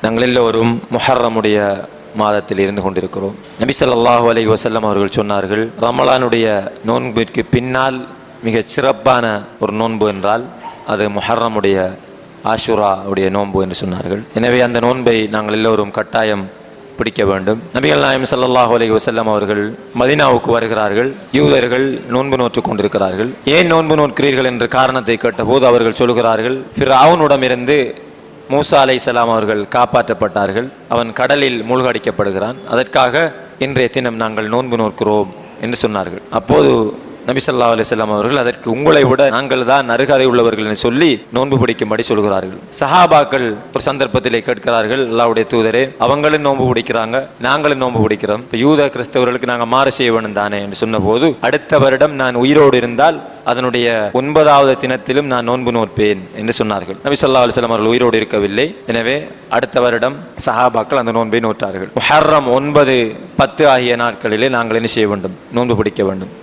நாங்கள் எல்லோரும் முஹர்ரமுடைய மாதத்தில் இருந்து கொண்டிருக்கிறோம். நபி ஸல்லல்லாஹு அலைஹி வஸல்லம் அவர்கள் சொன்னார்கள், ரமலானுடைய நோன்பிற்கு பின்னால் மிகச் சிறப்பான ஒரு நோன்பு என்றால் அது முஹர்ரமுடைய ஆஷுரா உடைய நோன்பு என்று சொன்னார்கள். எனவே அந்த நோன்பை நாங்கள் எல்லோரும் கட்டாயம் பிடிக்க வேண்டும். நபிகள் நாயகம் ஸல்லல்லாஹு அலைஹி வஸல்லம் அவர்கள் மதீனாவுக்கு வருகிறார்கள். யூதர்கள் நோன்பு நோற்று கொண்டிருக்கிறார்கள். ஏன் நோன்பு நோக்கிறீர்கள் என்ற காரணத்தை கேட்டபோது அவர்கள் சொல்கிறார்கள், ஃபிர்அவுனிடமிருந்து மூசா அலைஹிஸ்ஸலாம் அவர்கள் காப்பாற்றப்பட்டார்கள். அவன் கடலில் மூழ்கடிக்கப்படுகிறான். அதற்காக இன்றைய தினம் நாங்கள் நோன்பு நோக்கிறோம் என்று சொன்னார்கள். அப்போது நபி ஸல்லல்லாஹு அலைஹி வஸல்லம் அவர்கள் அதற்கு உங்களை விட நாங்கள் தான் அருகதை உள்ளவர்கள் என்று சொல்லி நோன்பு பிடிக்கும்படி சொல்கிறார்கள். சஹாபாக்கள் ஒரு சந்தர்ப்பத்திலே கேட்கிறார்கள், அல்லாஹ்வுடைய தூதரே, அவங்களும் நோன்பு பிடிக்கிறாங்க, நாங்களும் நோன்பு பிடிக்கிறோம், இப்போ யூத கிறிஸ்தவர்களுக்கு நாங்கள் மாறு செய்ய வேண்டும் தானே என்று சொன்னபோது, அடுத்த வருடம் நான் உயிரோடு இருந்தால் அதனுடைய 9வது தினத்திலும் நான் நோன்பு நோற்பேன் என்று சொன்னார்கள். நபி ஸல்லல்லாஹு அலைஹி வஸல்லம் அவர்கள் உயிரோடு இருக்கவில்லை. எனவே அடுத்த வருடம் சஹாபாக்கள் அந்த நோன்பை நோற்றார்கள். முஹர்ரம் 9, 10 ஆகிய நாட்களிலே நாங்கள் என்ன செய்ய வேண்டும்? நோன்பு பிடிக்க வேண்டும்.